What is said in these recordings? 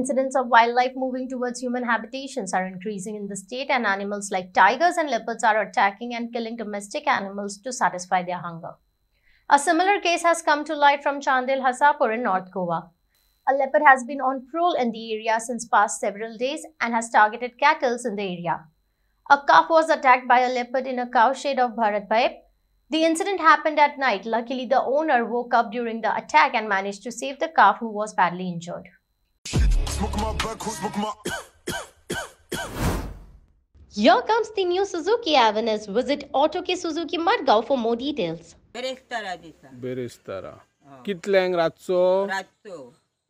Incidents of wildlife moving towards human habitations are increasing in the state, and animals like tigers and leopards are attacking and killing domestic animals to satisfy their hunger. A similar case has come to light from Chandel Hasapur in North Goa. A leopard has been on prowl in the area since past several days and has targeted cattle in the area. A calf was attacked by a leopard in a cowshed of Bharatbhai. The incident happened at night. Luckily, the owner woke up during the attack and managed to save the calf, who was badly injured. Here comes the new Suzuki Avenue. Visit Auto Ke Suzuki Madgaon for more details. बेरेस्तारा कितल्यांक रातचो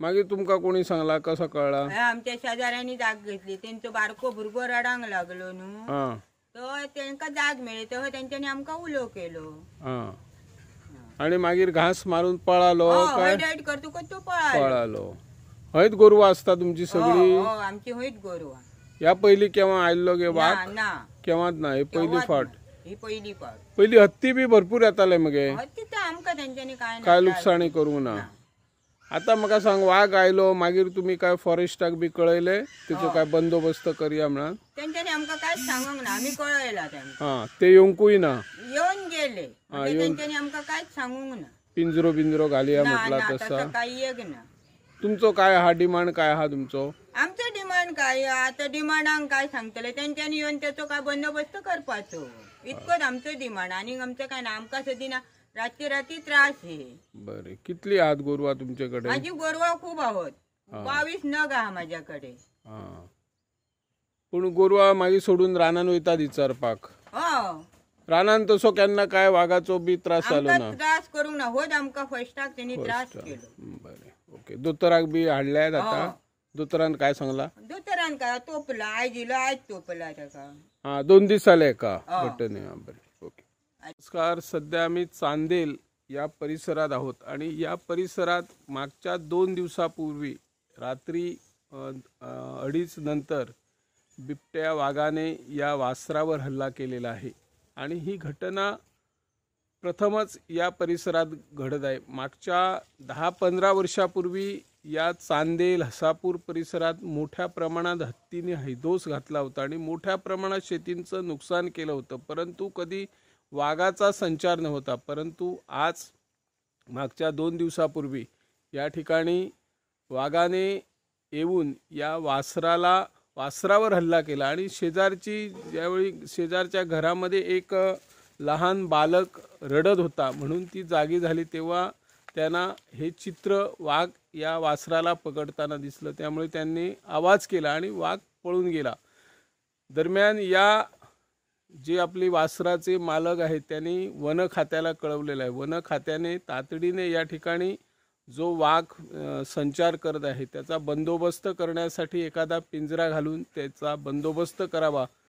मागीर तुमका कोणी सांगला कसं कळला? आमच्या शेजाऱ्यांनी जाग घेतली. त्यांचो बारको भुरगो रडांक लागलो न्हू, तो त्यांका जाग मेळ्ळी तेव्हा त्यांच्यानी आमका उलो केलो. आणि मागीर घास मारून पळालो काय? डायट करतो तो पळालो. हयत गोरवां असता तुमची सगळी? आमची हयत गोरवां. या पयली केव्हा आयल्लो गे वाघ? ना, केव्हाच ना, ही पहिली फाट. ही पहिली फाट. पहिली हत्ती बी भरपूर येताले मगे? हत्ती तर आमका त्यांच्यानी काय लुकसाणी करूंक ना. आता म्हाका सांग, वाघ आयलो मागीर तुम्ही काय फॉरेस्टाक बी कळयले तेचो काय बंदोबस्त करया म्हणून? त्यांच्यानी आमका काय सांगूंक ना, आम्ही कळयला त्यांना. ते येवंकूय ना? येऊन गेले, त्यांच्यानी आमका काय सांगूंक ना. पिंजरो बिंजरो घालया म्हटला तसा काही एक ना. तुमचो काय हा डिमांड काय हा तुमचो? आमचो डिमांड काय? आता डिमांडांक काय सांगतले त्यांच्यानी येऊन त्याचो काय बंदोबस्त करपाचो, इतकोच आमचो डिमांड. आणि आमचं काय ना, आमका सदिना रात्री त्रास हे. बरे, कितली आहात गोरवां तुमच्याकडे? माझी गोरवां खूप आहोत. 22 नग आहा माझ्याकडे. पण गोरवां मागीर सोडून रानान वयता विचारपाक? रानान तसो केन्ना काय वाघाचो बी त्रास जालो ना? त्रास करूंक ना. होच आमका फस्टाक त्यांनी त्रास केलो. बरे, ओके. दोतोराक बी हाडल्यात आता? दोतोरान काय सांगला? दोतोरान काय तोपला, आयज इलो आयज तोपला ताका. 2 दीस जाले का घटने? बरे, ओके. नमस्कार. सध्या आम्ही चांदेल या परिसरात आहोत आणि या परिसरात मागच्या 2 दिवसापूर्वी रात्री 2:30 नंतर बिबट्या वाघाने या वासरावर हल्ला केलेला आहे. आणि ही घटना प्रथमच या परिसरात घडत आहे. मागच्या 10-15 वर्षापूर्वी या चांदेल हसापूर परिसरात मोठ्या प्रमाणात हत्तीने हैदोस घातला होता आणि मोठ्या प्रमाणात शेतींचं नुकसान केलं होतं, परंतु कधी वाघाचा संचार नव्हता. परंतु आज मागच्या 2 दिवसापूर्वी या ठिकाणी वाघाने येऊन या वासरावर हल्ला केला आणि ज्यावेळी शेजारच्या घरामध्ये एक लहान बालक रडत होता म्हणून ती जागी झाली, तेव्हा त्यांना हे चित्र वाघ या वासराला पकडताना दिसलं. त्यामुळे त्यांनी आवाज केला आणि वाघ पळून गेला. दरम्यान या जे आपली वासराचे मालक आहेत त्यांनी वन खात्याला कळवलेलं आहे. वन खात्याने तातडीने या ठिकाणी जो वाघ संचार करत आहे त्याचा बंदोबस्त करण्यासाठी एखादा पिंजरा घालून त्याचा बंदोबस्त करावा